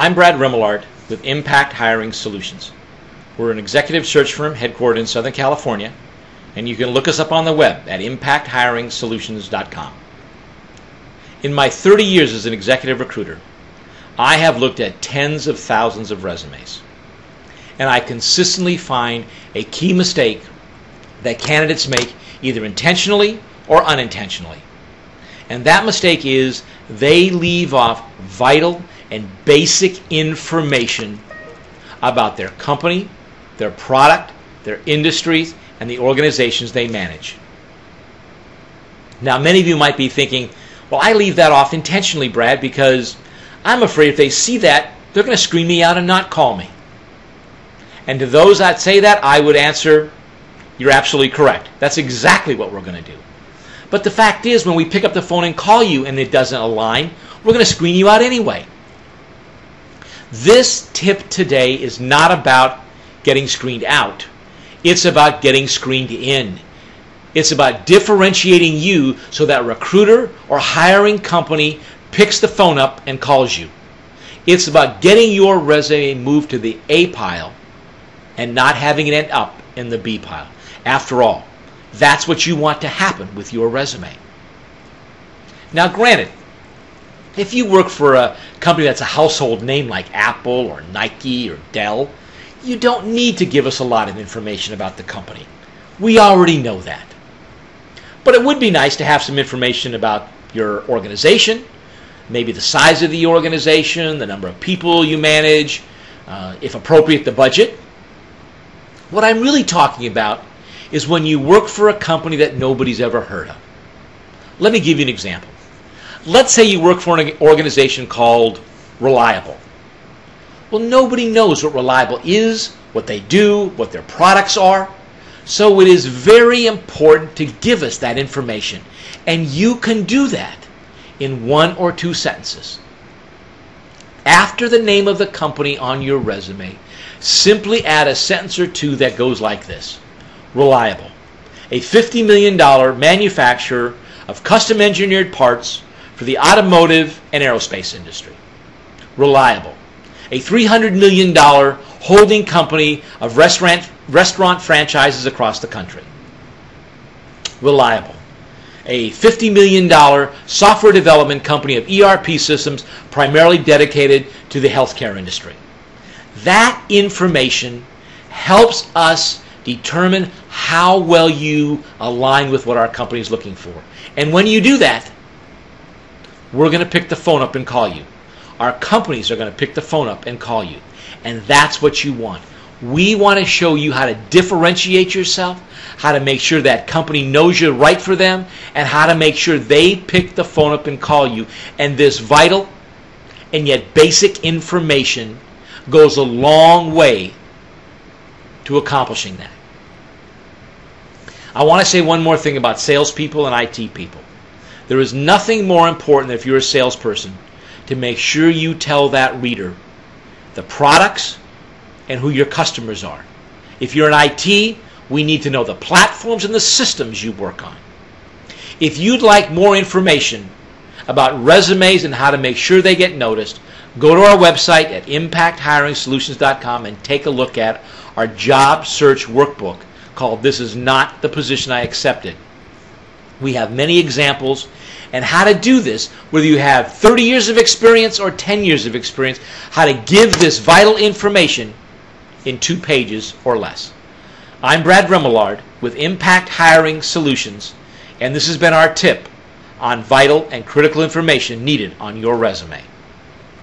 I'm Brad Remillard with Impact Hiring Solutions. We're an executive search firm headquartered in Southern California, and you can look us up on the web at impacthiringsolutions.com. In my 30 years as an executive recruiter, I have looked at tens of thousands of resumes, and I consistently find a key mistake that candidates make either intentionally or unintentionally. And that mistake is they leave off vital and basic information about their company, their product, their industries, and the organizations they manage. Now, many of you might be thinking, well, I leave that off intentionally, Brad, because I'm afraid if they see that, they're going to screen me out and not call me. And to those that say that, I would answer, you're absolutely correct. That's exactly what we're going to do. But the fact is, when we pick up the phone and call you and it doesn't align, we're going to screen you out anyway. This tip today is not about getting screened out. It's about getting screened in. It's about differentiating you so that recruiter or hiring company picks the phone up and calls you. It's about getting your resume moved to the A pile and not having it end up in the B pile. After all, that's what you want to happen with your resume. Now, granted, if you work for a company that's a household name like Apple or Nike or Dell, you don't need to give us a lot of information about the company. We already know that. But it would be nice to have some information about your organization, maybe the size of the organization, the number of people you manage, if appropriate, the budget. What I'm really talking about is when you work for a company that nobody's ever heard of. Let me give you an example. Let's say you work for an organization called Reliable. Well, nobody knows what Reliable is, what they do, what their products are. So it is very important to give us that information. And you can do that in 1 or 2 sentences. After the name of the company on your resume, simply add a sentence or 2 that goes like this. Reliable, a $50 million manufacturer of custom engineered parts for the automotive and aerospace industry. Reliable, a $300 million holding company of restaurant franchises across the country. Reliable, a $50 million software development company of ERP systems primarily dedicated to the healthcare industry. That information helps us determine how well you align with what our company is looking for. And when you do that, we're going to pick the phone up and call you. Our companies are going to pick the phone up and call you. And that's what you want. We want to show you how to differentiate yourself, how to make sure that company knows you're right for them, and how to make sure they pick the phone up and call you. And this vital and yet basic information goes a long way to accomplishing that. I want to say one more thing about salespeople and IT people. There is nothing more important if you're a salesperson to make sure you tell that reader the products and who your customers are. If you're in IT, we need to know the platforms and the systems you work on. If you'd like more information about resumes and how to make sure they get noticed, go to our website at impacthiringsolutions.com and take a look at our job search workbook called This Is Not the Position I Accepted. We have many examples and how to do this, whether you have 30 years of experience or 10 years of experience, how to give this vital information in 2 pages or less. I'm Brad Remillard with Impact Hiring Solutions, and this has been our tip on vital and critical information needed on your resume.